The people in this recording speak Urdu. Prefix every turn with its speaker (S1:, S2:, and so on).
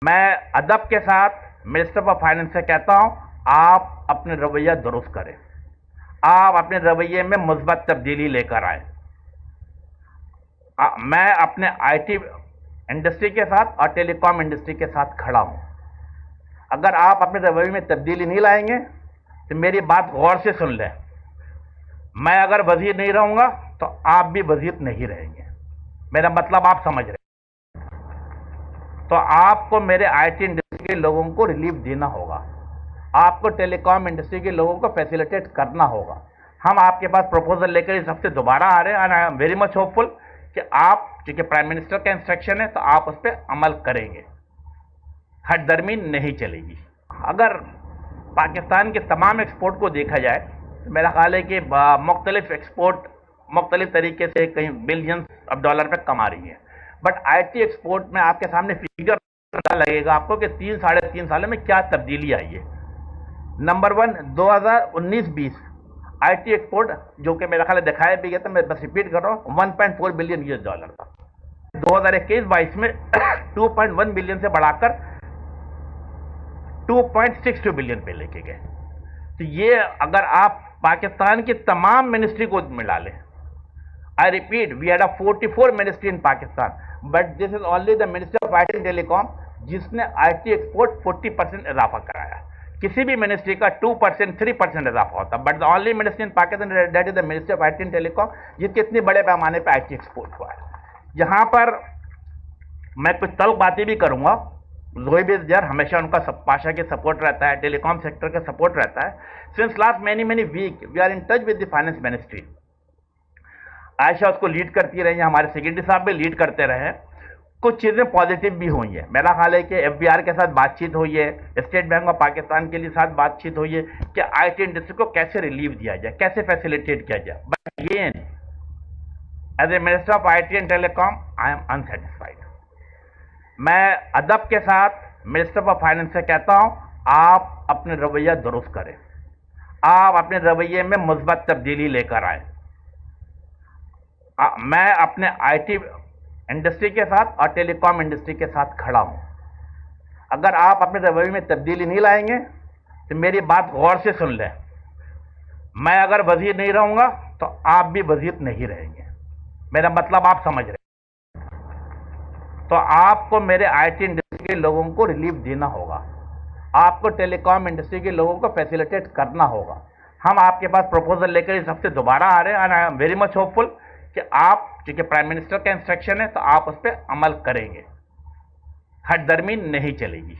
S1: میں ادب کے ساتھ منسٹر آف فائنانس سے کہتا ہوں آپ اپنے رویہ درست کریں، آپ اپنے رویے میں مثبت تبدیلی لے کر آئیں۔ میں اپنے آئی ٹی انڈسٹری کے ساتھ اور ٹیلی کام انڈسٹری کے ساتھ کھڑا ہوں۔ اگر آپ اپنے رویے میں تبدیلی نہیں لائیں گے تو میری بات غور سے سن لیں، میں اگر وزیر نہیں رہوں گا تو آپ بھی وزیر نہیں رہیں گے۔ میرا مطلب آپ سمجھ رہے ہیں؟ تو آپ کو میرے آئی ٹی انڈسٹری کے لوگوں کو ریلیف دینا ہوگا، آپ کو ٹیلی کام انڈسٹری کے لوگوں کو فیسیلیٹیٹ کرنا ہوگا۔ ہم آپ کے پاس پروپوزل لے کر اس ہفتے دوبارہ آ رہے ہیں، I am very much hopeful کہ آپ، چونکہ پرائم منسٹر کا انسٹرکشن ہے تو آپ اس پہ عمل کریں گے، ہٹ درمی نہیں چلے گی۔ اگر پاکستان کے تمام ایکسپورٹ کو دیکھا جائے تو میرا خیال ہے کہ مختلف ایکسپورٹ مختلف طریقے سے کہیں بلینز آف ڈالر پہ کما رہی ہیں، بٹ آئی ٹی ایکسپورٹ میں آپ کے سامنے فگر لگے گا آپ کو کہ 3-3.5 سالوں میں کیا تبدیلی آئی ہے۔ نمبر 1، 2019-20 آئی ٹی ایکسپورٹ جو کہ میرا خیال ہے دکھایا بھی گیا تھا، میں بس ریپیٹ کر رہا ہوں، $1.4 بلین تھا۔ 2021-22 میں 2.1 بلین سے بڑھا کر 2.62 بلین پہ لے کے گئے۔ تو یہ اگر آپ پاکستان کی تمام منسٹری کو ملا لیں، I repeat, we had a 44 ministry in Pakistan, but this is only the Ministry of IT and Telecom جس نے آئی ٹی ایکسپورٹ 40% اضافہ کرایا۔ کسی بھی منسٹری کا 2%, 3% اضافہ ہوتا، but the only ministry in Pakistan that is the Ministry of IT and Telecom جس کے اتنے بڑے پیمانے پہ آئی ٹی ایکسپورٹ ہوا ہے۔ یہاں پر میں کچھ تلخ باتیں بھی کروں گا، زوہیب جر ہمیشہ ان کا پاشا کے سپورٹ رہتا ہے، ٹیلی کام سیکٹر کا سپورٹ رہتا ہے۔ Since last many week we are in touch with the finance ministry۔ عائشہ اس کو لیڈ کرتی رہی ہیں، ہمارے سیکرٹری صاحب بھی لیڈ کرتے رہے ہیں۔ کچھ چیزیں پازیٹیو بھی ہوئی ہیں، میرا خیال ہے کہ ایف بی آر کے ساتھ بات چیت ہوئی ہے، اسٹیٹ بینک آف پاکستان کے لیے ساتھ بات چیت ہوئی ہے کہ آئی ٹی انڈسٹری کو کیسے ریلیف دیا جائے، کیسے فیسیلیٹیٹ کیا جائے۔ But again as a minister of I T and telecom I am unsatisfied. میں ادب کے ساتھ منسٹر آف فائنانس سے کہتا ہوں آپ اپنے رویہ درست کریں، آپ اپنے رویے میں مثبت تبدیلی لے کر آئیں۔ میں اپنے آئی ٹی انڈسٹری کے ساتھ اور ٹیلی کام انڈسٹری کے ساتھ کھڑا ہوں۔ اگر آپ اپنے رویے میں تبدیلی نہیں لائیں گے تو میری بات غور سے سن لیں، میں اگر وزیر نہیں رہوں گا تو آپ بھی وزیر نہیں رہیں گے۔ میرا مطلب آپ سمجھ رہے ہیں؟ تو آپ کو میرے آئی ٹی انڈسٹری کے لوگوں کو ریلیف دینا ہوگا، آپ کو ٹیلی کام انڈسٹری کے لوگوں کو فیسیلیٹیٹ کرنا ہوگا۔ ہم آپ کے پاس پروپوزل لے کر اس ہفتے دوبارہ آ رہے ہیں، I am very much hopeful کہ آپ، چونکہ پرائم منسٹر کا انسٹرکشن ہے تو آپ اس پہ عمل کریں گے، ہٹ درمی نہیں چلے گی۔